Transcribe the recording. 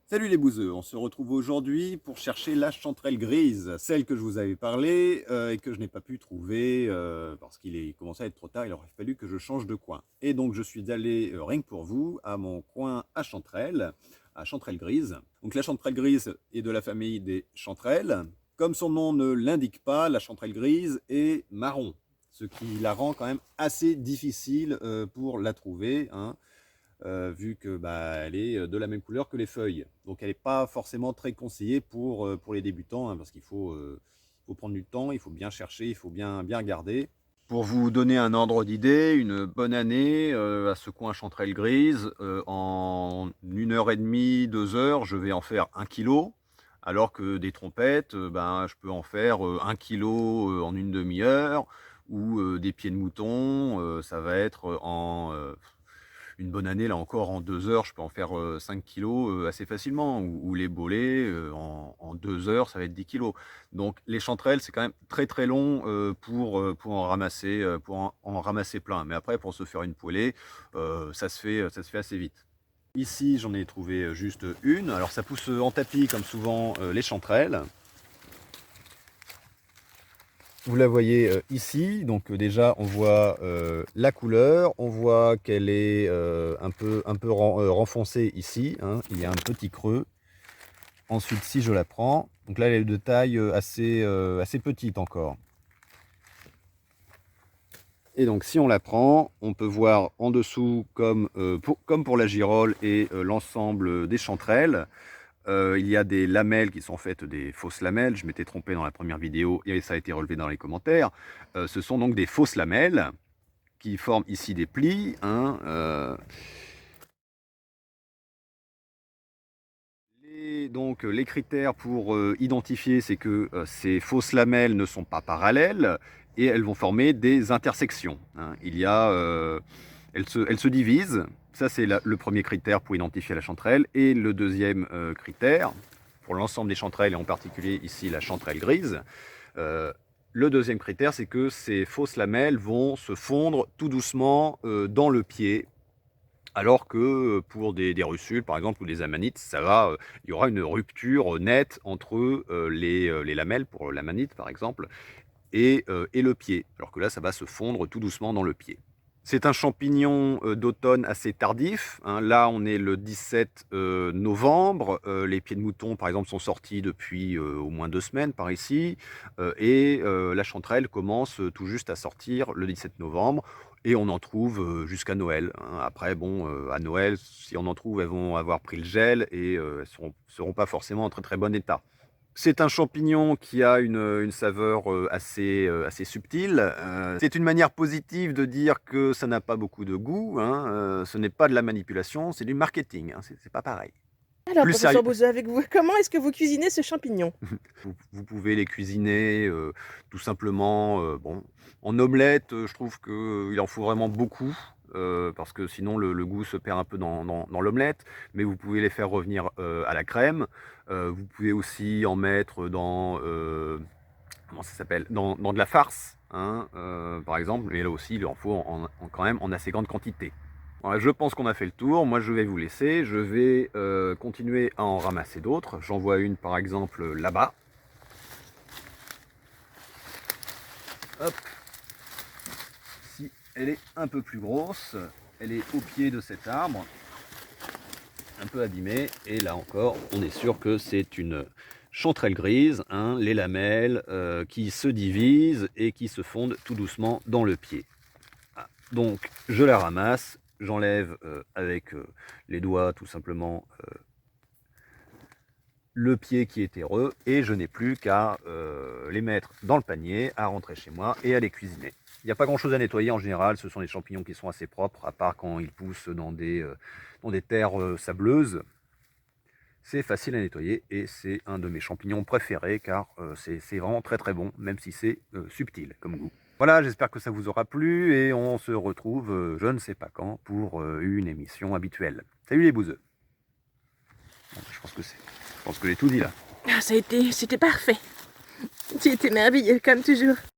Salut les bouseux, on se retrouve aujourd'hui pour chercher la chanterelle grise, celle que je vous avais parlé et que je n'ai pas pu trouver parce qu'il commençait à être trop tard, il aurait fallu que je change de coin. Et donc je suis allé, rien que pour vous, à mon coin à chanterelle grise. Donc la chanterelle grise est de la famille des chanterelles. Comme son nom ne l'indique pas, la chanterelle grise est marron, ce qui la rend quand même assez difficile pour la trouver, hein, vu que elle est de la même couleur que les feuilles. Donc elle n'est pas forcément très conseillée pour les débutants, hein, parce qu'il faut prendre du temps, il faut bien chercher, il faut bien regarder. Pour vous donner un ordre d'idée, une bonne année à ce coin chanterelle grise, en 1 h 30, 2 heures, je vais en faire 1 kg, alors que des trompettes, je peux en faire 1 kg en une demi-heure, ou des pieds de mouton, ça va être une bonne année, là encore, en 2 heures, je peux en faire 5 kilos assez facilement. Ou les bolets, en 2 heures, ça va être 10 kilos. Donc les chanterelles, c'est quand même très long pour en ramasser plein. Mais après, pour se faire une poêlée, ça se fait assez vite. Ici, j'en ai trouvé juste une. Alors ça pousse en tapis, comme souvent les chanterelles. Vous la voyez ici, donc déjà on voit la couleur, on voit qu'elle est un peu renfoncée ici, hein, il y a un petit creux. Ensuite, si je la prends, donc là elle est de taille assez petite encore. Et donc si on la prend, on peut voir en dessous, comme pour la girole et l'ensemble des chanterelles, il y a des lamelles qui sont faites, des fausses lamelles. Je m'étais trompé dans la première vidéo et ça a été relevé dans les commentaires. Ce sont donc des fausses lamelles qui forment ici des plis, hein, donc les critères pour identifier, c'est que ces fausses lamelles ne sont pas parallèles et elles vont former des intersections, hein. Elles se divisent. Ça, c'est le premier critère pour identifier la chanterelle. Et le deuxième critère, pour l'ensemble des chanterelles, et en particulier ici la chanterelle grise, euh, le deuxième critère, c'est que ces fausses lamelles vont se fondre tout doucement dans le pied, alors que pour des russules, par exemple, ou des amanites, il y aura une rupture nette entre les lamelles, pour l'amanite, par exemple, et le pied. Alors que là, ça va se fondre tout doucement dans le pied. C'est un champignon d'automne assez tardif, hein. Là, on est le 17 novembre. Les pieds de mouton, par exemple, sont sortis depuis au moins 2 semaines par ici. Et la chanterelle commence tout juste à sortir le 17 novembre. Et on en trouve jusqu'à Noël, hein. Après, bon, à Noël, si on en trouve, elles vont avoir pris le gel et elles seront pas forcément en très bon état. C'est un champignon qui a une saveur assez subtile. C'est une manière positive de dire que ça n'a pas beaucoup de goût, hein. Ce n'est pas de la manipulation, c'est du marketing, hein. C'est pas pareil. Alors, Plus professeur sérieux, Bouzeux, avec vous, comment est-ce que vous cuisinez ce champignon? vous pouvez les cuisiner tout simplement, bon, en omelette. Je trouve qu'il en faut vraiment beaucoup, parce que sinon le goût se perd un peu dans l'omelette. Mais vous pouvez les faire revenir à la crème. Vous pouvez aussi en mettre comment ça s'appelle, dans de la farce, hein, par exemple. Mais là aussi, il en faut quand même en assez grande quantité. Voilà, je pense qu'on a fait le tour. Moi, je vais vous laisser. Je vais continuer à en ramasser d'autres. J'en vois une, par exemple, là-bas. Hop. Si elle est un peu plus grosse, elle est au pied de cet arbre, un peu abîmée. Et là encore, on est sûr que c'est une chanterelle grise, hein, les lamelles qui se divisent et qui se fondent tout doucement dans le pied. Ah, donc je la ramasse, j'enlève avec les doigts tout simplement le pied qui est terreux, et je n'ai plus qu'à les mettre dans le panier, à rentrer chez moi et à les cuisiner. Il n'y a pas grand chose à nettoyer en général, ce sont des champignons qui sont assez propres, à part quand ils poussent dans des terres sableuses. C'est facile à nettoyer et c'est un de mes champignons préférés, car c'est vraiment très bon, même si c'est subtil comme goût. Voilà, j'espère que ça vous aura plu et on se retrouve je ne sais pas quand pour une émission habituelle. Salut les bouseux. Bon, je pense que j'ai tout dit là. Ah, c'était parfait. C'était merveilleux, comme toujours.